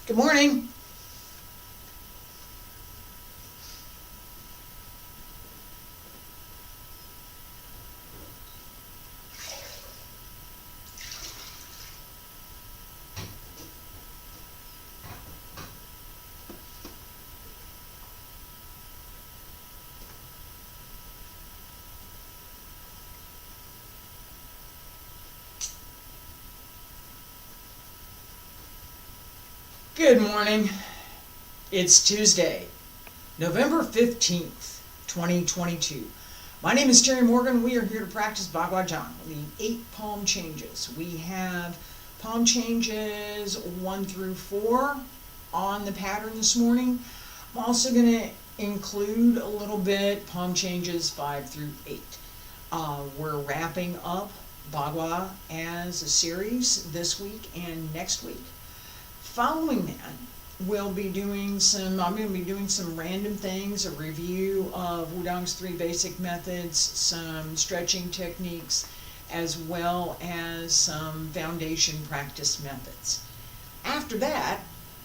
Good morning. Good morning. It's Tuesday, November 15th, 2022. My name is Terry Morgan. We are here to practice Baguazhang, the 8 palm changes. We have palm changes 1 through 4 on the pattern this morning. I'm also going to include a little bit palm changes 5 through 8. We're wrapping up Bagua as a series this week and next week. Following that, I'm going to be doing some random things, a review of Wudang's 3 basic methods, some stretching techniques, as well as some foundation practice methods. After that,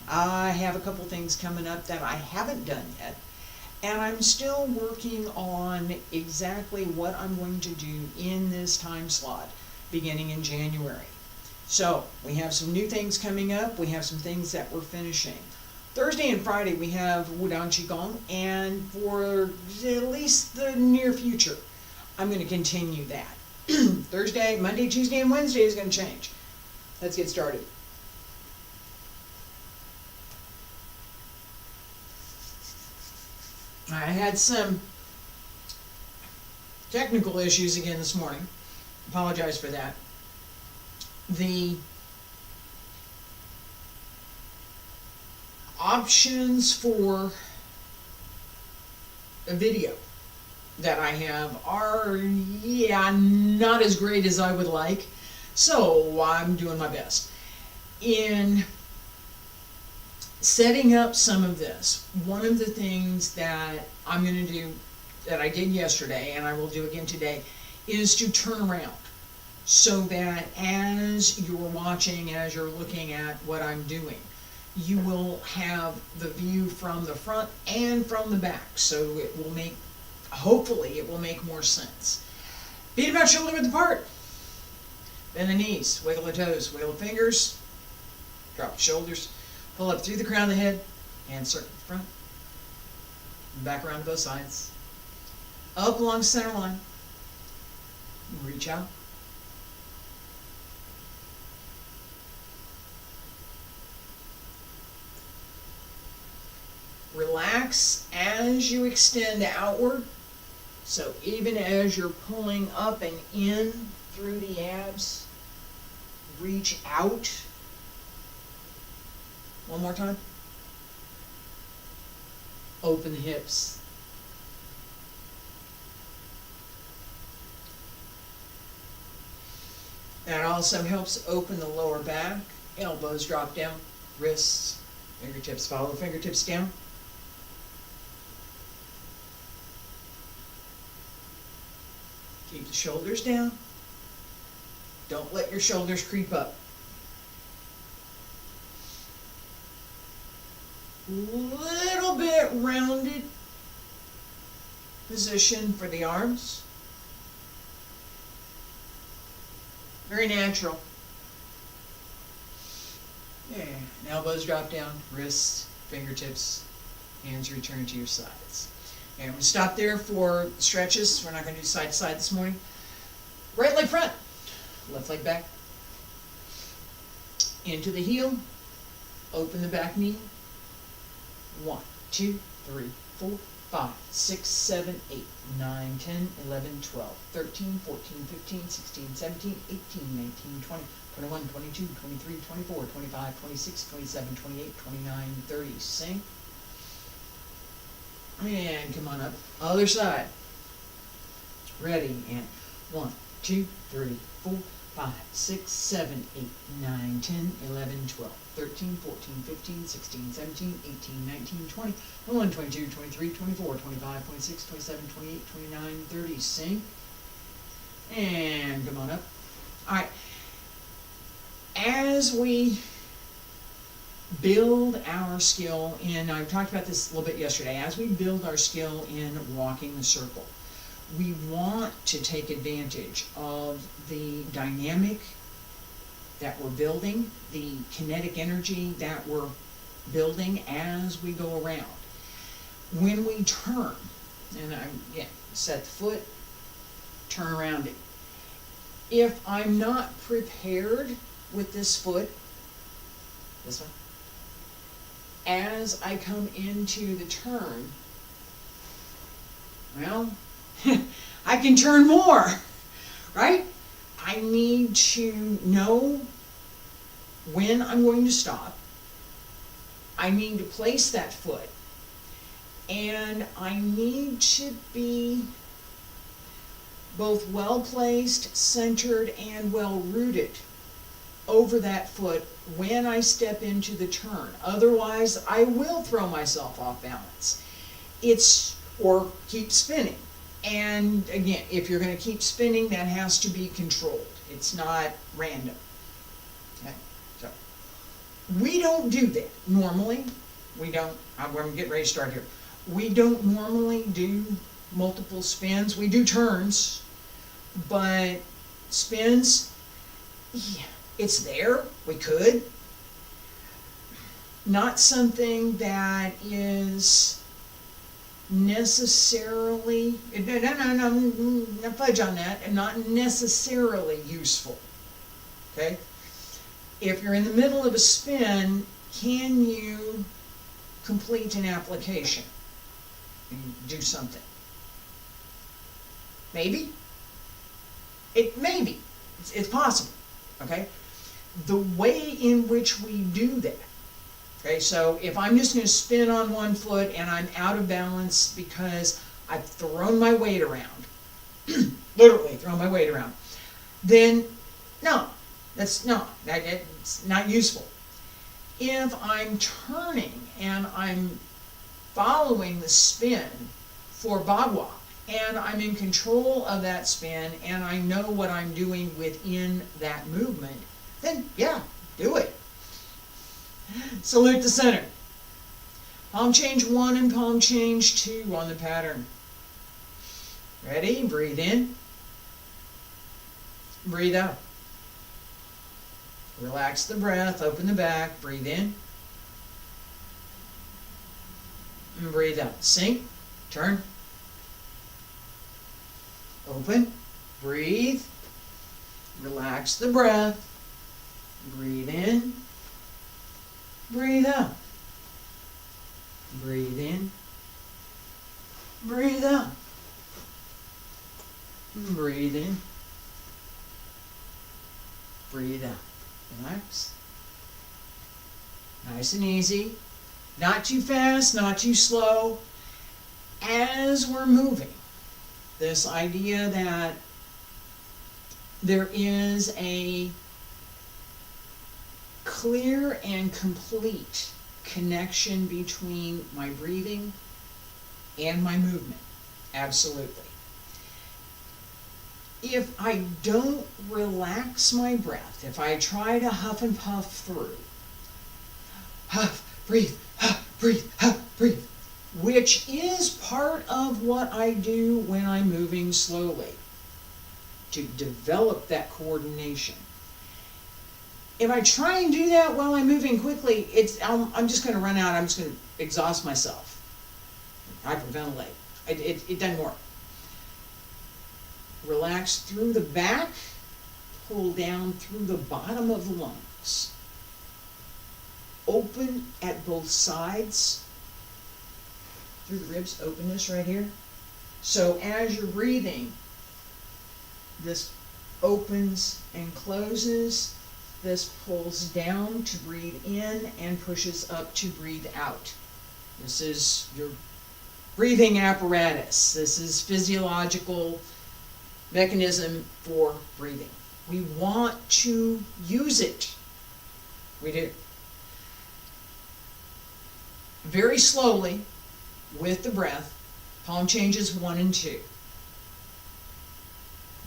I have a couple things coming up that I haven't done yet, and I'm still working on exactly what I'm going to do in this time slot beginning in January. So, we have some new things coming up, we have some things that we're finishing. Thursday and Friday we have Wudang Qigong, and for at least the near future, I'm going to continue that. Thursday, Monday, Tuesday, and Wednesday is going to change. Let's get started. I had some technical issues again this morning. Apologize for that. The options for a video that I have are, not as great as I would like, so I'm doing my best. In setting up some of this, one of the things that I'm going to do, that I did yesterday and I will do again today, is to turn around. So that as you're watching, as you're looking at what I'm doing, you will have the view from the front and from the back. So it will make, hopefully it will make more sense. Feet about shoulder width apart. Bend the knees, wiggle the toes, wiggle the fingers, drop the shoulders, pull up through the crown of the head, and circle the front. Back around to both sides. Up along center line. Reach out. Relax as you extend outward, so even as you're pulling up and in through the abs, reach out. One more time. Open the hips. That also helps open the lower back. Elbows drop down, wrists, fingertips, follow the fingertips down. Keep the shoulders down. Don't let your shoulders creep up. Little bit rounded position for the arms. Very natural. Yeah. Elbows drop down, wrists, fingertips, hands return to your sides. And I'm going to stop there for stretches. We're not going to do side to side this morning. Right leg front, left leg back. Into the heel, open the back knee. 1, 2, 3, 4, 5, 6, 7, 8, 9, 10, 11, 12, 13, 14, 15, 16, 17, 18, 19, 20, 21, 22, 23, 24, 25, 26, 27, 28, 29, 30. Sink. And come on up. Other side. Ready. And 1, 2, 3, 4, 5, 6, 7, 8, 9, 10, 11, 12, 13, 14, 15, 16, 17, 18, 19, 20, 21, 22, 23, 24, 25, 26, 27, 28, 29, 30. Sink. And come on up. Alright. As we build our skill in, I talked about this a little bit yesterday, as we build our skill in walking the circle, we want to take advantage of the dynamic that we're building, the kinetic energy that we're building as we go around. When we turn, and set the foot, turn around it. If I'm not prepared with this foot, this one, as I come into the turn, well, I can turn more, right? I need to know when I'm going to stop. I need to place that foot. And I need to be both well placed, centered, and well rooted over that foot when I step into the turn. Otherwise, I will throw myself off balance. Or keep spinning. And again, if you're going to keep spinning, that has to be controlled. It's not random. Okay? So, we don't do that normally. We don't. I'm getting ready to start here. We don't normally do multiple spins. We do turns, but spins, yeah, it's there. We could. Not something that is necessarily, no fudge on that, and not necessarily useful. Okay? If you're in the middle of a spin, can you complete an application and do something? Maybe. Maybe. It's possible. Okay? The way in which we do that. Okay, so if I'm just going to spin on one foot and I'm out of balance because I've thrown my weight around, literally thrown my weight around, then no, it's not useful. If I'm turning and I'm following the spin for Bagua, and I'm in control of that spin, and I know what I'm doing within that movement, then yeah, do it. Salute the center. Palm change 1 and palm change 2 on the pattern. Ready? Breathe in. Breathe out. Relax the breath. Open the back. Breathe in. And breathe out. Sink. Turn. Open. Breathe. Relax the breath. Breathe in. Breathe out. Breathe in. Breathe out. Breathe in. Breathe out. Relax. Nice and easy. Not too fast, not too slow. As we're moving, this idea that there is a clear and complete connection between my breathing and my movement. Absolutely. If I don't relax my breath, if I try to huff and puff through, huff, breathe, huff, breathe, which is part of what I do when I'm moving slowly, to develop that coordination. If I try and do that while I'm moving quickly, I'm just going to run out. I'm just going to exhaust myself. Hyperventilate. It doesn't work. Relax through the back. Pull down through the bottom of the lungs. Open at both sides. Through the ribs. Openness right here. So as you're breathing, this opens and closes. This pulls down to breathe in and pushes up to breathe out. This is your breathing apparatus. This is physiological mechanism for breathing. We want to use it. We do. Very slowly with the breath. Palm changes 1 and 2.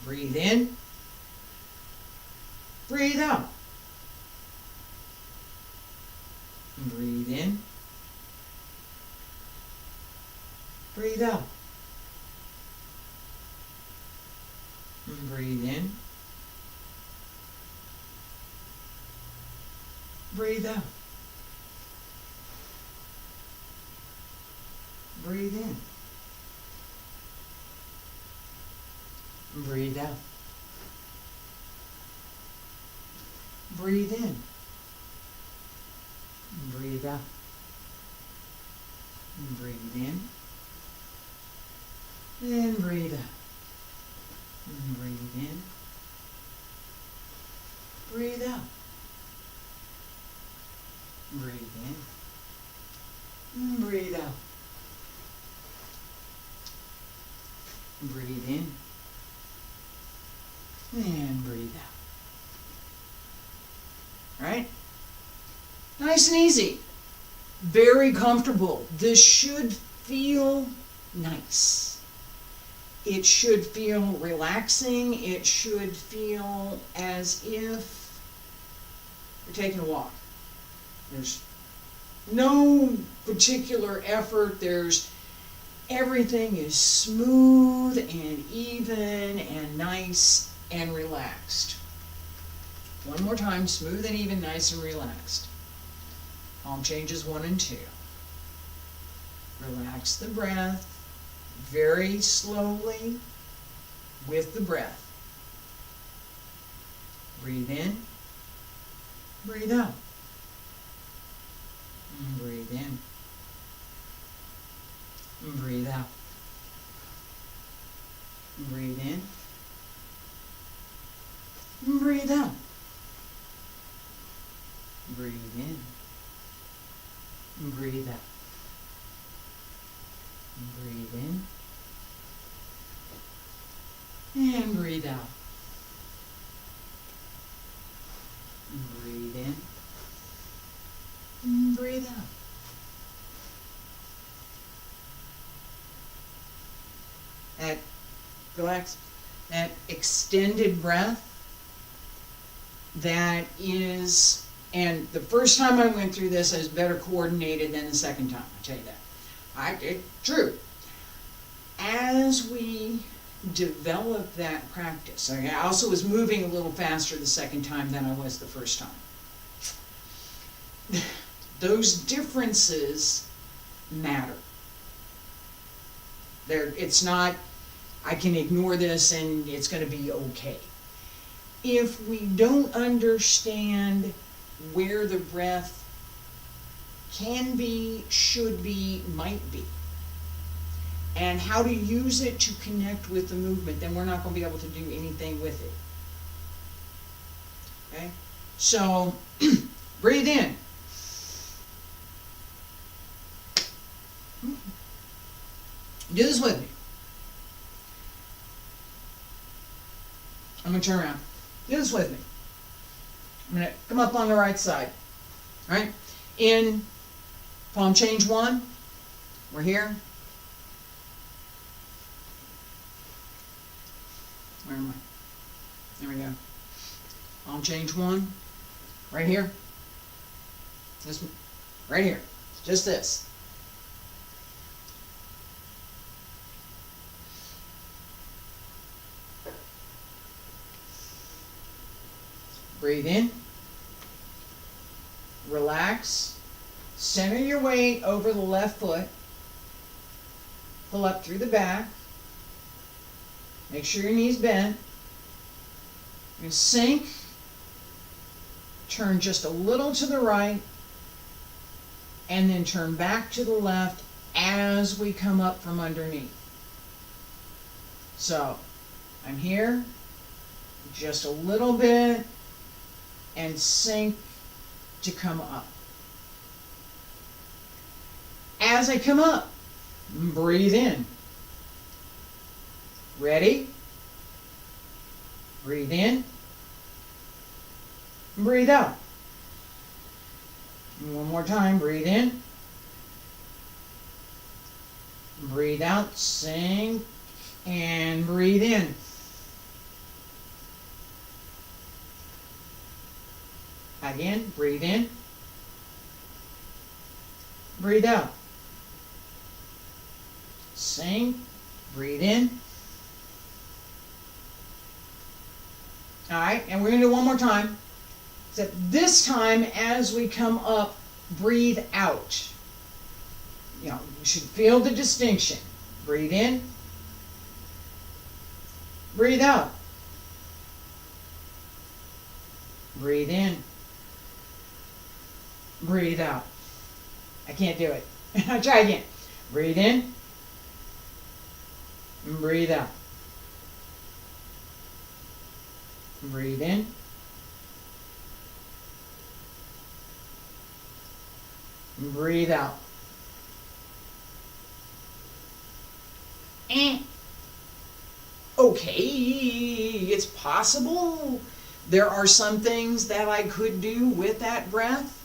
Breathe in. Breathe out. Breathe in. Breathe out. Breathe in. Breathe out. Breathe in. Breathe out. Breathe in. Breathe out. Breathe in. And breathe out. Breathe in. Breathe out. Breathe in. Breathe out. Breathe in. And breathe out. Right? Nice and easy. Very comfortable. This should feel nice. It should feel relaxing. It should feel as if you're taking a walk. There's no particular effort. Everything is smooth and even and nice and relaxed. One more time, smooth and even, nice and relaxed. Palm changes 1 and 2. Relax the breath very slowly with the breath. Breathe in, breathe out. Breathe in, breathe out. Breathe in, breathe out. Breathe in, breathe out. Breathe in, and breathe out. Breathe in, and breathe out. Relax. That extended breath, that is, and the first time I went through this, I was better coordinated than the second time, I'll tell you that. True. As we develop that practice, I also was moving a little faster the second time than I was the first time. Those differences matter. It's not, I can ignore this and it's going to be okay. If we don't understand where the breath can be, should be, might be, and how to use it to connect with the movement, then we're not going to be able to do anything with it. Okay? So, breathe in. Do this with me. I'm going to turn around. Do this with me. I'm going to come up on the right side. All right? In palm change 1. We're here. Where am I? There we go. Palm change 1. Right here. This, right here. Just this. Breathe in, relax, center your weight over the left foot, pull up through the back, make sure your knees bend, you sink, turn just a little to the right, and then turn back to the left as we come up from underneath. So, I'm here, just a little bit, and sink to come up. As I come up, breathe in. Ready? Breathe in. Breathe out. And one more time, breathe in. Breathe out, sink, and breathe in. Again, breathe in. breathe out. Same, breathe in. All right, and we're going to do one more time. Except this time, as we come up, breathe out. You know, you should feel the distinction. Breathe in. Breathe out. Breathe in. Breathe out. I can't do it. I'll try again. Breathe in. And breathe out. Breathe in. And breathe out. Okay, it's possible there are some things that I could do with that breath.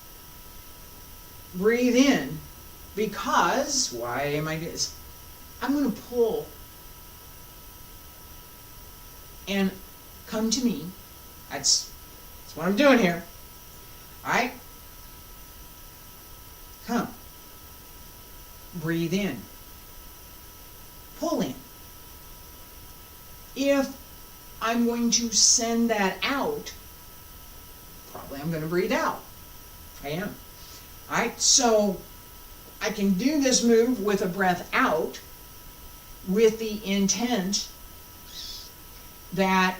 Breathe in, because, why am I doing this? I'm going to pull and come to me. That's what I'm doing here. All right? Come. Breathe in. Pull in. If I'm going to send that out, probably I'm going to breathe out. I am. All right, so I can do this move with a breath out with the intent that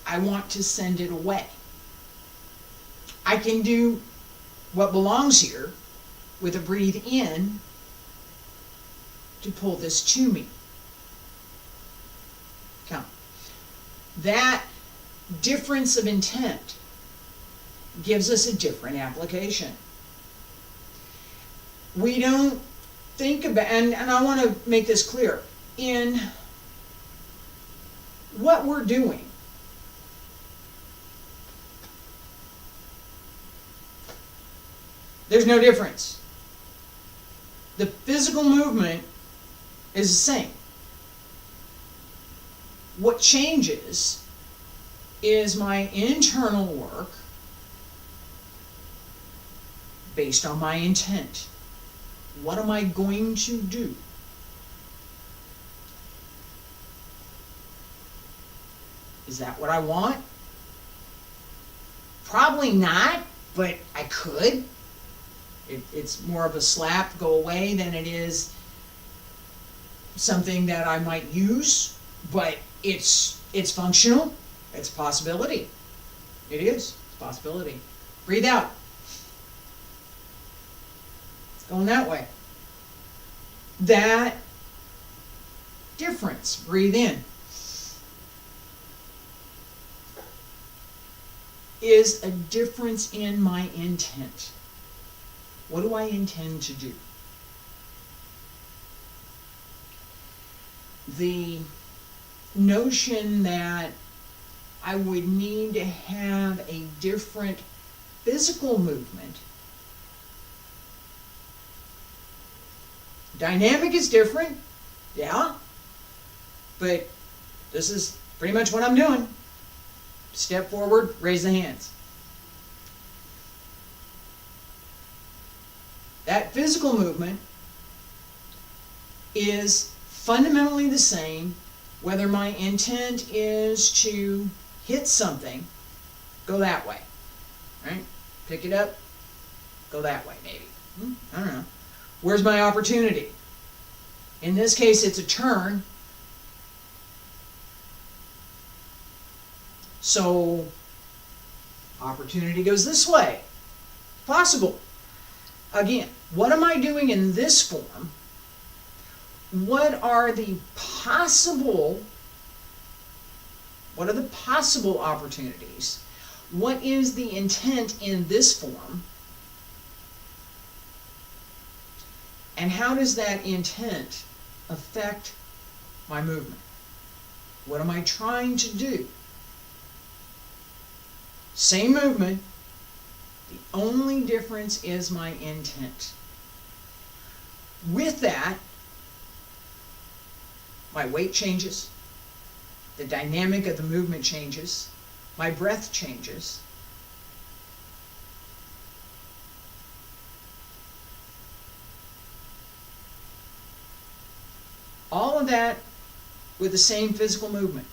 I want to send it away. I can do what belongs here with a breathe in to pull this to me. Come. That difference of intent gives us a different application. We don't think about, and I want to make this clear, in what we're doing, there's no difference. The physical movement is the same. What changes is my internal work based on my intent. What am I going to do? Is that what I want? Probably not, but I could. It's more of a slap, go away, than it is something that I might use, but it's functional. It's a possibility. It is. It's a possibility. Breathe out. It's going that way. That difference. Breathe in. Is a difference in my intent. What do I intend to do? The notion that I would need to have a different physical movement. Dynamic is different, yeah, but this is pretty much what I'm doing. Step forward, raise the hands. That physical movement is fundamentally the same whether my intent is to hit something, go that way, right? Pick it up, go that way maybe. I don't know. Where's my opportunity? In this case, it's a turn. So, opportunity goes this way. Possible. Again, what am I doing in this form? What are the possible opportunities? What is the intent in this form? And how does that intent affect my movement? What am I trying to do? Same movement, the only difference is my intent. With that, my weight changes, the dynamic of the movement changes, my breath changes. of that with the same physical movement.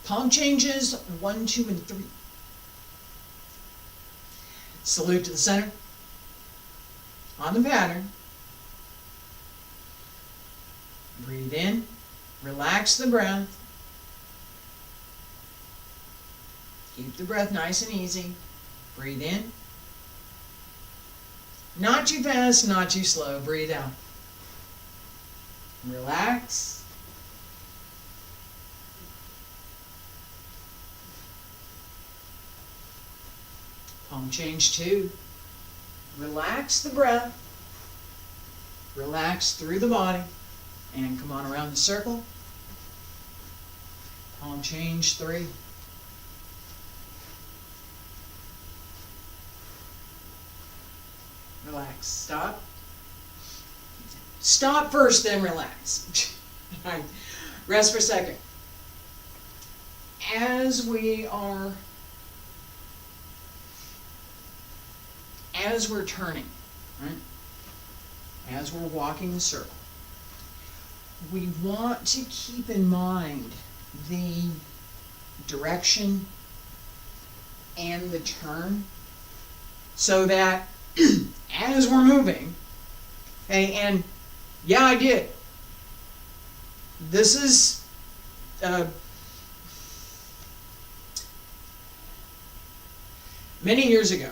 Palm changes 1, 2, and 3. Salute to the center. On the pattern. Breathe in. Relax the breath. Keep the breath nice and easy. Breathe in. Not too fast, not too slow. Breathe out. Relax. Palm change 2. Relax the breath. Relax through the body. And come on around the circle. Palm change 3. Relax. Stop. Stop first, then relax. All right. Rest for a second. As we're turning, right? As we're walking the circle, we want to keep in mind the direction and the turn so that as we're moving, okay, and yeah, I did. This is many years ago.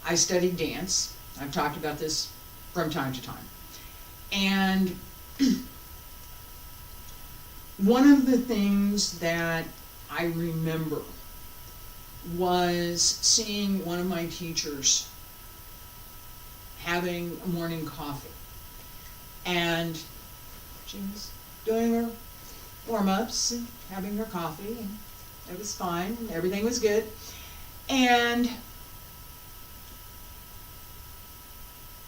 I studied dance. I've talked about this from time to time. And one of the things that I remember was seeing one of my teachers having a morning coffee. And she was doing her warm-ups and having her coffee, and it was fine, and everything was good. And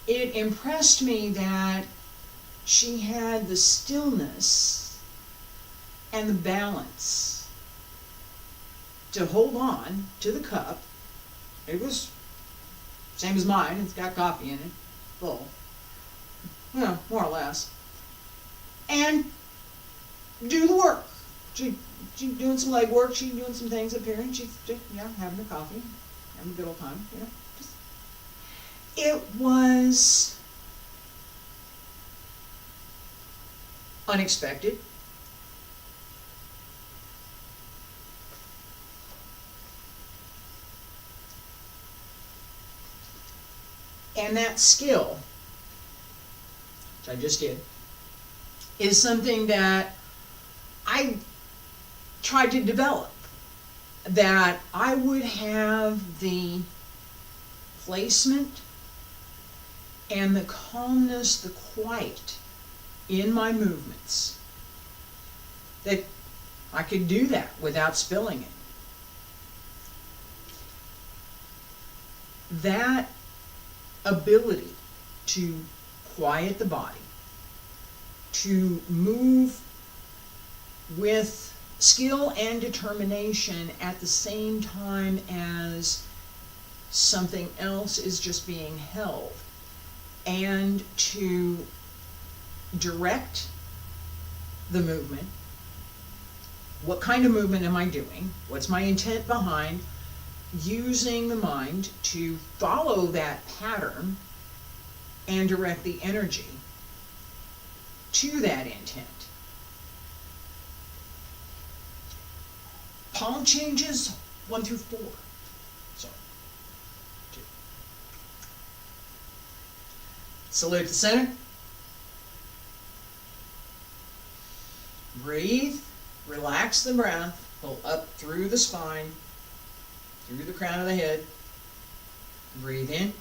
it impressed me that she had the stillness and the balance to hold on to the cup. It was same as mine. It's got coffee in it, full, you know, more or less, and do the work. She doing some leg work. She doing some things up here, and she's just, you know, having her coffee, having a good old time, you know. It was unexpected. And that skill, which I just did, is something that I tried to develop. That I would have the placement and the calmness, the quiet in my movements. That I could do that without spilling it. That ability to quiet the body, to move with skill and determination at the same time as something else is just being held, and to direct the movement. What kind of movement am I doing? What's my intent behind? Using the mind to follow that pattern and direct the energy to that intent. Palm changes 1 through 4. So, 2. Salute the center. Breathe. Relax the breath. Pull up through the spine, through the crown of the head. Breathe in.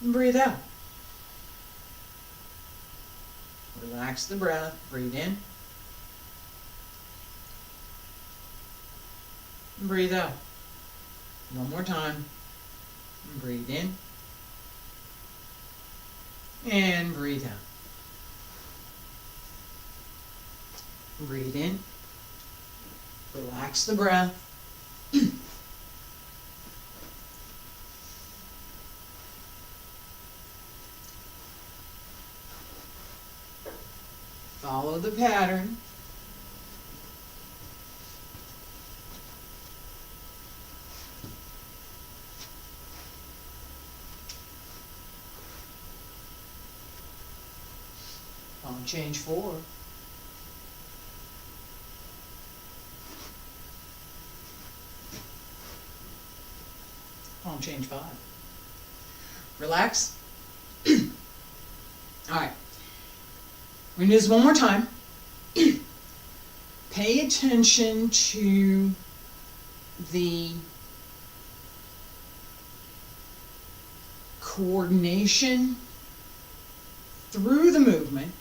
And breathe out. Relax the breath. Breathe in. And breathe out. One more time. And breathe in. And breathe out. Breathe in. Relax the breath. Follow the pattern. Palm change 4. Palm change 5. Relax. All right. We're going to do this one more time. Pay attention to the coordination through the movement,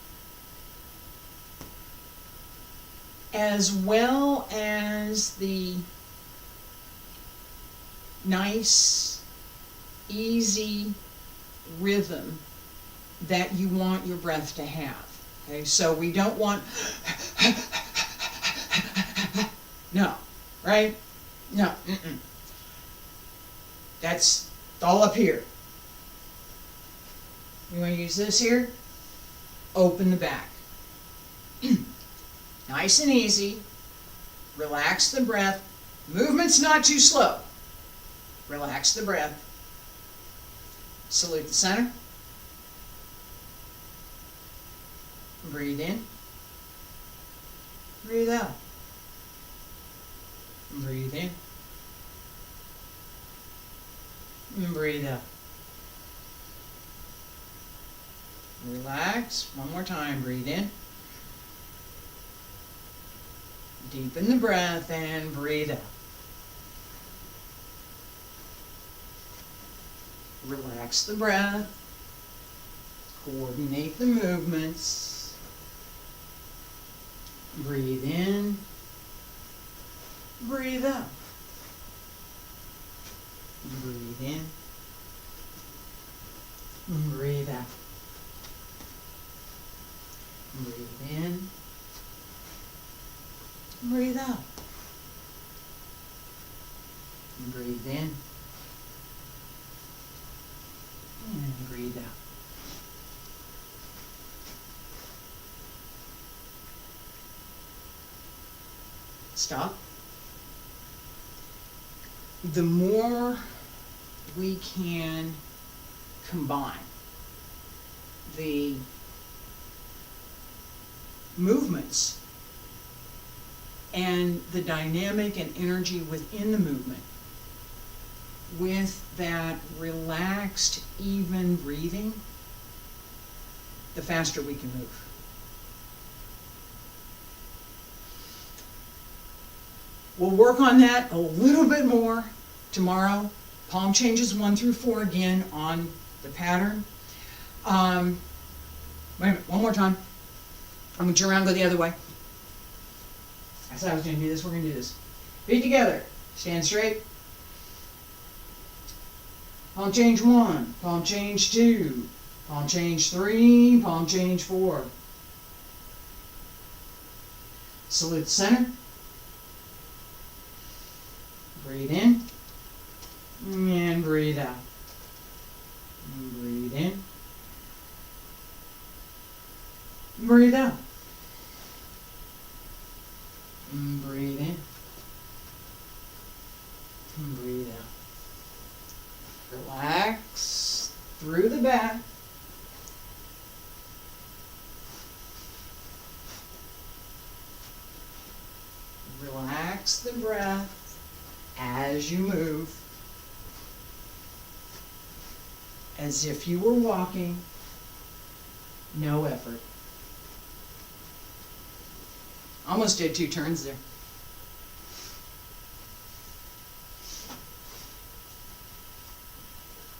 as well as the nice, easy rhythm that you want your breath to have. Okay, so we don't want no, right? No, that's all up here. You want to use this here? Open the back. Nice and easy. Relax the breath. Movement's not too slow. Relax the breath. Salute the center. Breathe in. Breathe out. Breathe in. And breathe out. Relax. One more time. Breathe in. Deepen the breath and breathe out. Relax the breath. Coordinate the movements. Breathe in. Breathe out. Breathe in. Breathe out. Breathe in. Breathe out. Breathe in. And breathe out. Stop. The more we can combine the movements and the dynamic and energy within the movement with that relaxed, even breathing, the faster we can move. We'll work on that a little bit more tomorrow. Palm changes 1 through 4 again on the pattern. Wait a minute, one more time. I'm going to turn around and go the other way. I said I was going to do this. We're going to do this. Feet together. Stand straight. Palm change 1. Palm change 2. Palm change 3. Palm change 4. Salute the center. Breathe in. And breathe out. And breathe in. Breathe out. And breathe in. And breathe out. Relax through the back. Relax the breath as you move, as if you were walking, no effort. Almost did 2 turns there.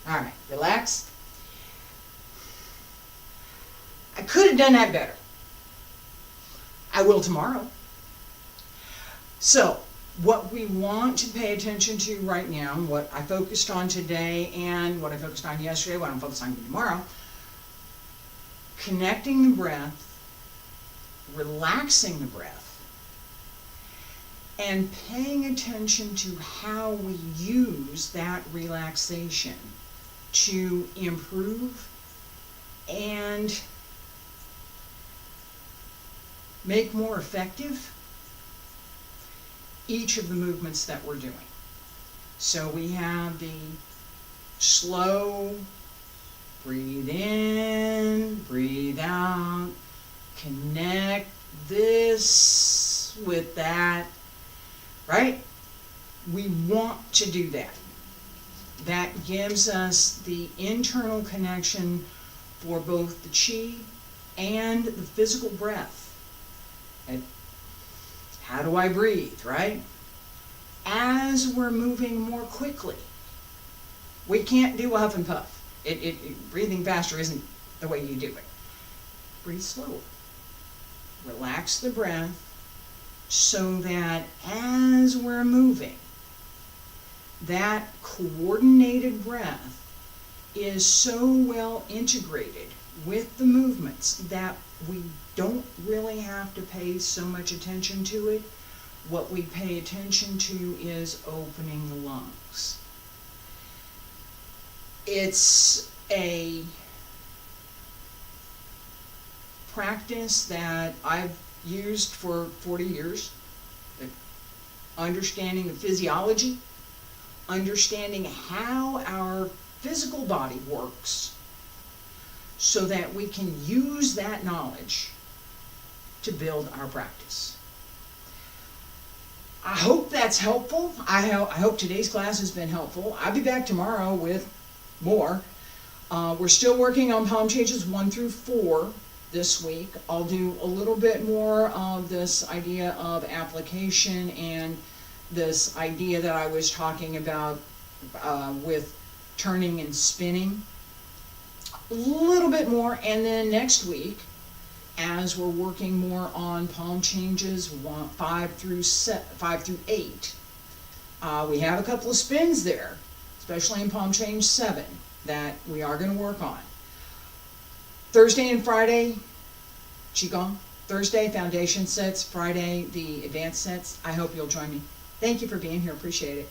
All right, relax. I could have done that better. I will tomorrow. So, what we want to pay attention to right now, what I focused on today and what I focused on yesterday, what I'm focused on tomorrow, connecting the breath, relaxing the breath, and paying attention to how we use that relaxation to improve and make more effective each of the movements that we're doing. So we have the slow, breathe in, breathe out, connect this with that, right? We want to do that. That gives us the internal connection for both the chi and the physical breath. And how do I breathe, right? As we're moving more quickly. We can't do a huff and puff. Breathing faster isn't the way you do it. Breathe slower. Relax the breath so that as we're moving, that coordinated breath is so well integrated with the movements that we don't really have to pay so much attention to it. What we pay attention to is opening the lungs. It's a practice that I've used for 40 years. Understanding the physiology, understanding how our physical body works, so that we can use that knowledge to build our practice. I hope that's helpful. I hope today's class has been helpful. I'll be back tomorrow with more. We're still working on palm changes 1 through 4 this week. I'll do a little bit more of this idea of application and this idea that I was talking about with turning and spinning. A little bit more, and then next week, as we're working more on palm changes 5 through 8, we have a couple of spins there, especially in palm change 7, that we are going to work on. Thursday and Friday, Qigong. Thursday, foundation sets. Friday, the advanced sets. I hope you'll join me. Thank you for being here. Appreciate it.